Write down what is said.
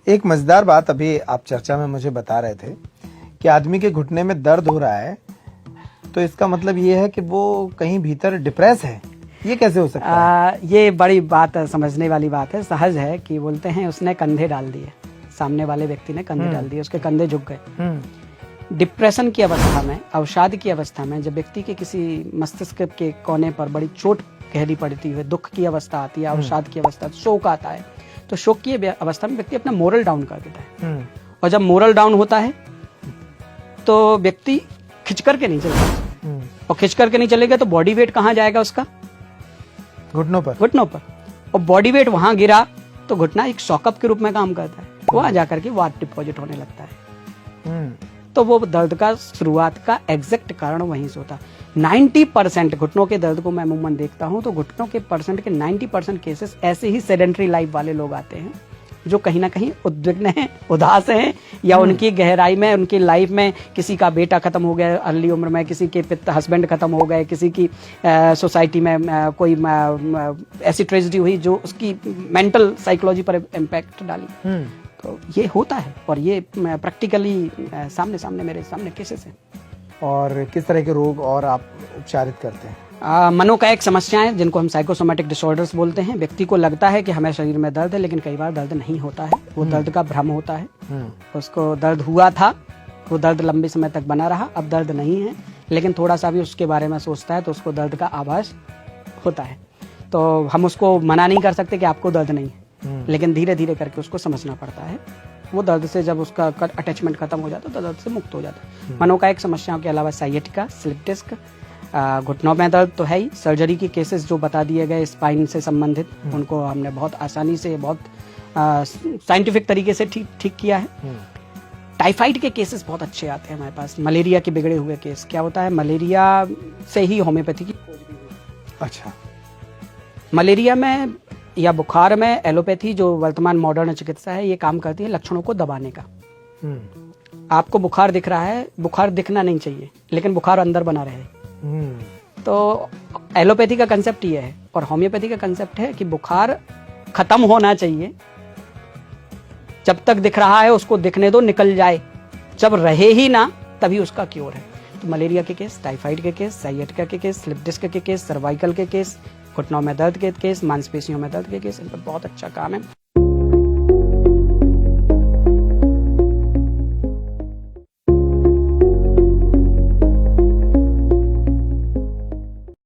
एक मजेदार बात अभी आप चर्चा में मुझे बता रहे थे कि आदमी के घुटने में दर्द हो रहा है, तो इसका मतलब ये है कि वो कहीं भीतर डिप्रेस है। ये कैसे हो सकता है? ये बड़ी बात है, समझने वाली बात है। सहज है कि बोलते हैं उसने कंधे डाल दिए, सामने वाले व्यक्ति ने कंधे डाल दिए, उसके कंधे झुक गए। डिप्रेशन की अवस्था में, अवसाद की अवस्था में, जब व्यक्ति के किसी मस्तिष्क के कोने पर बड़ी चोट गहरी पड़ती है, दुख की अवस्था आती है, अवसाद की अवस्था, शोक आता है, तो शोक की अवस्था में व्यक्ति अपना मोरल डाउन कर देता है। और जब मोरल डाउन होता है तो व्यक्ति खिंच करके नहीं चलता, और खिंच करके नहीं चलेगा तो बॉडी वेट कहाँ जाएगा उसका? घुटनों पर। और बॉडी वेट वहां गिरा तो घुटना एक शॉकअप के रूप में काम करता है, वहां जाकर के वात डिपॉजिट होने लगता है। तो वो दर्द का शुरुआत का एग्जैक्ट कारण वहीं से होता है। 90% घुटनों के दर्द को मैं अमूमन देखता हूं तो घुटनों के परसेंट के 90% केसेस ऐसे ही सेडेंट्री लाइफ वाले लोग आते हैं जो कहीं ना कहीं उद्विग्न हैं, उदास हैं, या उनकी गहराई में, उनकी लाइफ में किसी का बेटा खत्म हो गया अर्ली उम्र में, किसी के हस्बैंड खत्म हो गए, किसी की सोसाइटी में कोई ऐसी ट्रेजेडी हुई जो उसकी मेंटल साइकोलॉजी पर इम्पैक्ट डाली। तो ये होता है और ये प्रैक्टिकली सामने मेरे सामने केसेस हैं। और किस तरह के रोग और आप उपचारित करते हैं? मनोकायिक समस्याएं, जिनको हम साइकोसोमैटिक डिसऑर्डर्स बोलते हैं। व्यक्ति को लगता है कि हमें शरीर में दर्द है, लेकिन कई बार दर्द नहीं होता है, वो दर्द का भ्रम होता है। उसको दर्द हुआ था, वो दर्द लंबे समय तक बना रहा, अब दर्द नहीं है, लेकिन थोड़ा सा भी उसके बारे में सोचता है तो उसको दर्द का आभास होता है। तो हम उसको मना नहीं कर सकते कि आपको दर्द नहीं है, लेकिन धीरे धीरे करके उसको समझना पड़ता है। वो दर्द से जब उसका अटैचमेंट खत्म हो जाता है तो दर्द से मुक्त हो जाता है। मनोकायिक समस्याओं के अलावा साइएटिका, स्लिप डिस्क, घुटनों में दर्द तो है ही। सर्जरी के केसेस जो बता दिए गए स्पाइन से संबंधित, उनको हमने बहुत आसानी से, बहुत साइंटिफिक तरीके से ठीक किया है। टाइफाइड के केसेस बहुत अच्छे आते हैं हमारे पास। मलेरिया के बिगड़े हुए केस, क्या होता है, मलेरिया से ही होम्योपैथी की खोज भी हुई। अच्छा। मलेरिया में या बुखार में एलोपैथी, जो वर्तमान मॉडर्न चिकित्सा है, ये काम करती है लक्षणों को दबाने का। आपको बुखार दिख रहा है, बुखार दिखना नहीं चाहिए, लेकिन बुखार अंदर बना रहे। तो एलोपैथी का कंसेप्ट ये है, और होम्योपैथी का कंसेप्ट है कि बुखार खत्म होना चाहिए, जब तक दिख रहा है उसको दिखने दो, निकल जाए, जब रहे ही ना तभी उसका क्योर है। तो मलेरिया के केस, टाइफाइड के केस, साइएटिका के केस, स्लिप डिस्क के केस, सर्वाइकल के केस, घुटनों में दर्द के केस, मांसपेशियों में दर्द के केस, इन पर बहुत अच्छा काम है।